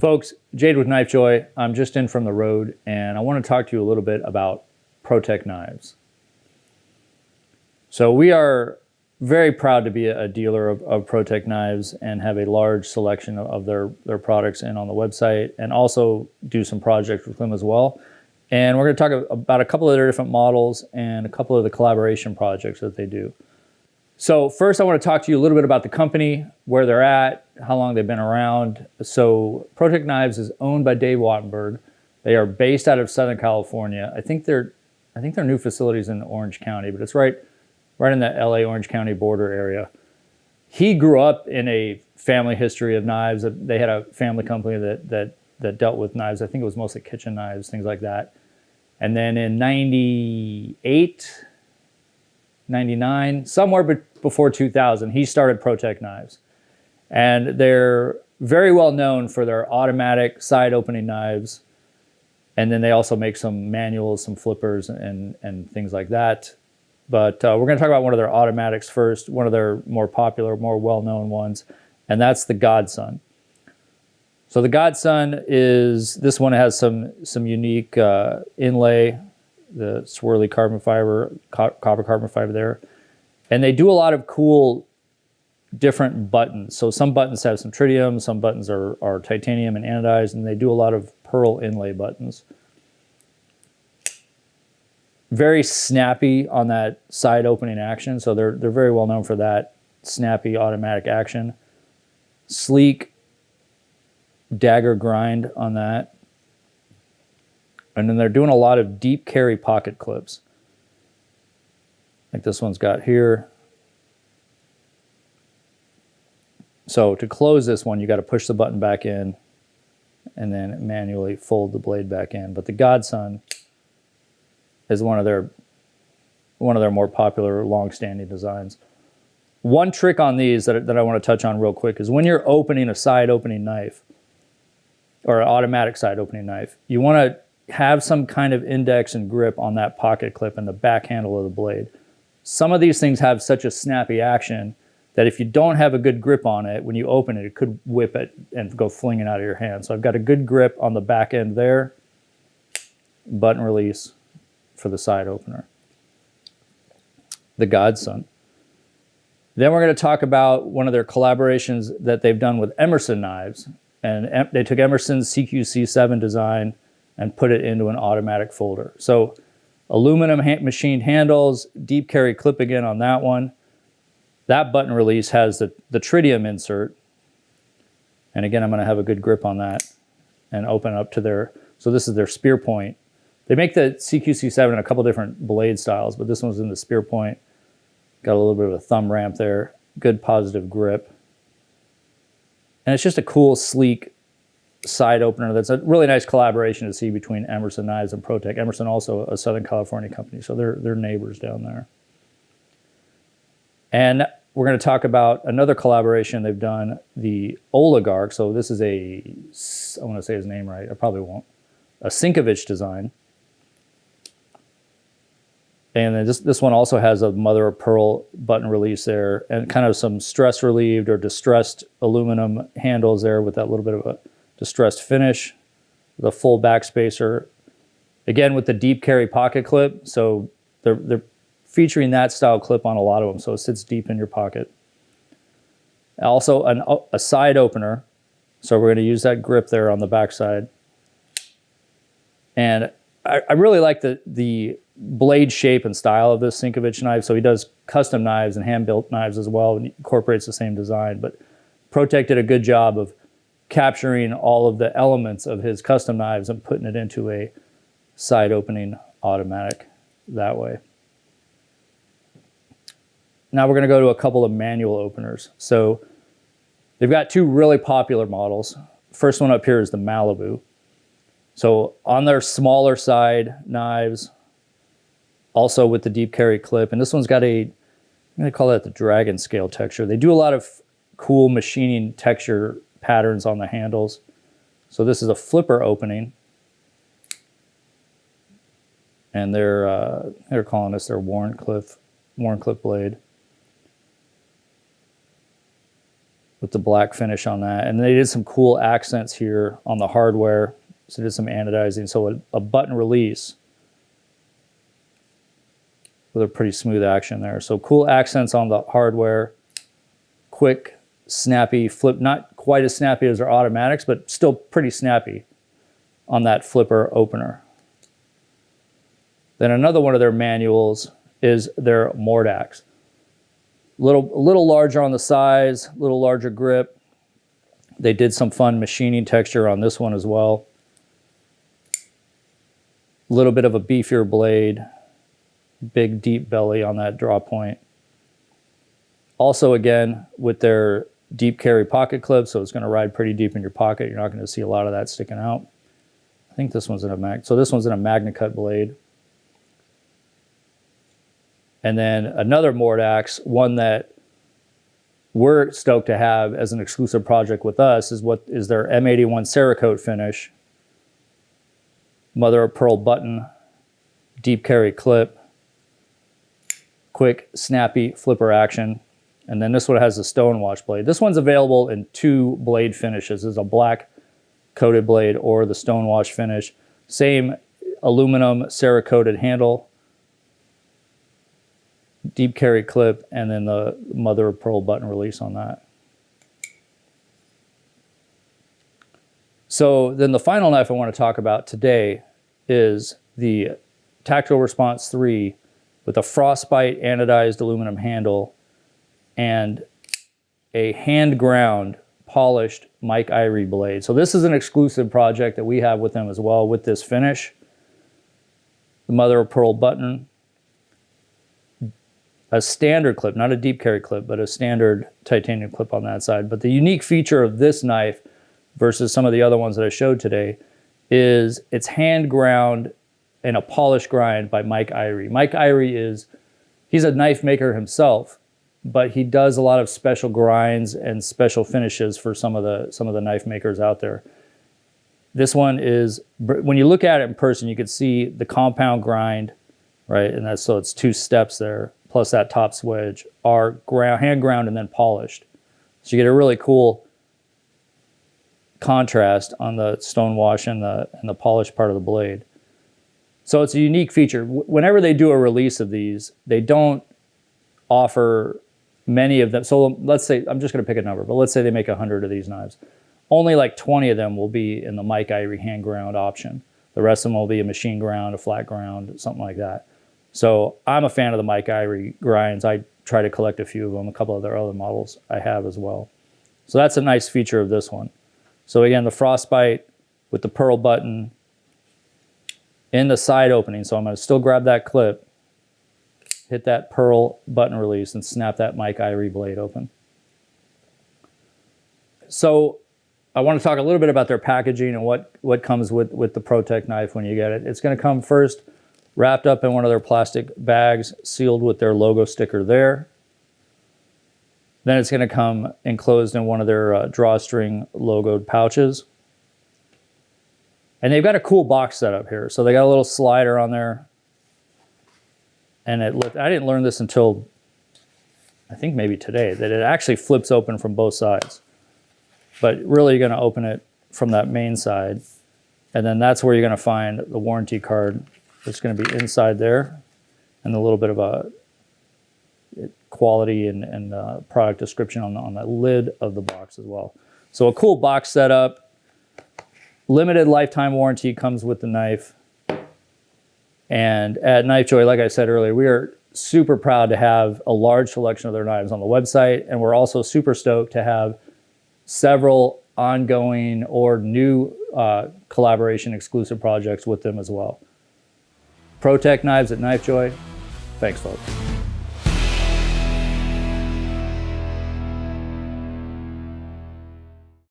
Folks, Jade with KnifeJoy. I'm just in from the road and I want to talk to you a little bit about ProTech knives. So we are very proud to be a dealer of ProTech knives and have a large selection of their products in on the website, and also do some projects with them as well. And we're going to talk about a couple of their different models and a couple of the collaboration projects that they do. So first I want to talk to you a little bit about the company, where they're at, how long they've been around. So ProTech Knives is owned by Dave Wattenberg. They are based out of Southern California. I think their new facility is in Orange County, but it's right in the LA Orange County border area. He grew up in a family history of knives. They had a family company that dealt with knives. I think it was mostly kitchen knives, things like that. And then in 98, 99, somewhere before 2000, he started ProTech Knives. And they're very well known for their automatic side opening knives. And then they also make some manuals, some flippers and things like that. But we're going to talk about one of their automatics first, one of their more popular, more well-known ones, and that's the Godson. So the Godson this one has some unique inlay, the swirly carbon fiber, copper carbon fiber there. And they do a lot of cool different buttons. So some buttons have some tritium, some buttons are titanium and anodized, and they do a lot of pearl inlay buttons. Very snappy on that side opening action. So they're very well known for that snappy automatic action. Sleek dagger grind on that. And then they're doing a lot of deep carry pocket clips. Like this one's got here. So to close this one, you got to push the button back in and then manually fold the blade back in. But the Godson is one of their more popular long-standing designs. One trick on these that I want to touch on real quick is when you're opening a side opening knife or an automatic side opening knife, you want to have some kind of index and grip on that pocket clip and the back handle of the blade. Some of these things have such a snappy action that if you don't have a good grip on it, when you open it, it could whip it and go flinging out of your hand. So I've got a good grip on the back end there. Button release for the side opener. The Godson. Then we're going to talk about one of their collaborations that they've done with Emerson knives. And they took Emerson's CQC7 design and put it into an automatic folder. So aluminum machined handles, deep carry clip again on that one. That button release has the tritium insert. And again, I'm going to have a good grip on that and open up to their, so this is their spear point. They make the CQC7 in a couple different blade styles, but this one's in the spear point. Got a little bit of a thumb ramp there. Good positive grip. And it's just a cool, sleek side opener. That's a really nice collaboration to see between Emerson Knives and ProTech. Emerson also a Southern California company, so they're neighbors down there. And we're going to talk about another collaboration they've done, the Oligarch. So this is I want to say his name right, I probably won't. A Sinkovich design. And then this one also has a mother of pearl button release there and kind of some stress relieved or distressed aluminum handles there with that little bit of a distressed finish. The full back spacer. Again, with the deep carry pocket clip. So they're featuring that style clip on a lot of them. So it sits deep in your pocket. Also a side opener. So we're going to use that grip there on the back side. And I really like the blade shape and style of this Sinkovich knife. So he does custom knives and hand-built knives as well, and incorporates the same design. But ProTech did a good job of capturing all of the elements of his custom knives and putting it into a side opening automatic that way. Now we're going to go to a couple of manual openers. So they've got two really popular models. First one up here is the Malibu. So on their smaller side knives, also with the deep carry clip, and this one's got I'm going to call that the dragon scale texture. They do a lot of cool machining texture patterns on the handles. So this is a flipper opening, and they're calling this their Warncliffe blade. with the black finish on that. And they did some cool accents here on the hardware. So they did some anodizing. So a button release with a pretty smooth action there. So cool accents on the hardware. Quick, snappy flip. Not quite as snappy as their automatics, but still pretty snappy on that flipper opener. Then another one of their manuals is their Mordax. A little larger on the size, a little larger grip. They did some fun machining texture on this one as well. A little bit of a beefier blade, big deep belly on that draw point. Also again, with their deep carry pocket clip, so it's going to ride pretty deep in your pocket. You're not going to see a lot of that sticking out. I think this one's in a so this one's in a Magna Cut blade. And then another Mordax, one that we're stoked to have as an exclusive project with us, is their M81 Cerakote finish. Mother of pearl button, deep carry clip, quick, snappy flipper action. And then this one has a stonewash blade. This one's available in 2 blade finishes. There's a black coated blade or the stonewash finish. Same aluminum Cerakoted handle, deep carry clip, and then the mother of pearl button release on that. So then the final knife I want to talk about today is the Tactical Response 3 with a frostbite anodized aluminum handle and a hand ground polished Mike Irie blade. So this is an exclusive project that we have with them as well with this finish. The mother of pearl button, a standard clip, not a deep carry clip, but a standard titanium clip on that side. But the unique feature of this knife versus some of the other ones that I showed today is it's hand ground and a polished grind by Mike Irie. Mike Irie he's a knife maker himself, but he does a lot of special grinds and special finishes for some of the knife makers out there. This one is, when you look at it in person, you can see the compound grind, right? And so it's 2 steps there, plus that top swedge are hand ground and then polished. So you get a really cool contrast on the stonewash and the polished part of the blade. So it's a unique feature. Whenever they do a release of these, they don't offer many of them. So let's say, I'm just going to pick a number, but let's say they make 100 of these knives. Only like 20 of them will be in the Mike Irie hand ground option. The rest of them will be a machine ground, a flat ground, something like that. So I'm a fan of the Mike Irie grinds. I try to collect a few of them. A couple of their other models I have as well. So that's a nice feature of this one. So again, the frostbite with the pearl button in the side opening. So I'm going to still grab that clip, hit that pearl button release, and snap that Mike Irie blade open. So I want to talk a little bit about their packaging and what comes with the ProTech knife when you get it. It's going to come first wrapped up in one of their plastic bags, sealed with their logo sticker there. Then it's going to come enclosed in one of their drawstring logoed pouches. And they've got a cool box setup here. So they got a little slider on there. And I didn't learn this until, I think maybe today, that it actually flips open from both sides. But really you're going to open it from that main side. And then that's where you're going to find the warranty card. It's going to be inside there, and a little bit of a quality and product description on the lid of the box as well. So a cool box setup. Limited lifetime warranty comes with the knife. And at KnifeJoy, like I said earlier, we are super proud to have a large selection of their knives on the website, and we're also super stoked to have several ongoing or new collaboration exclusive projects with them as well. ProTech knives at KnifeJoy. Thanks, folks.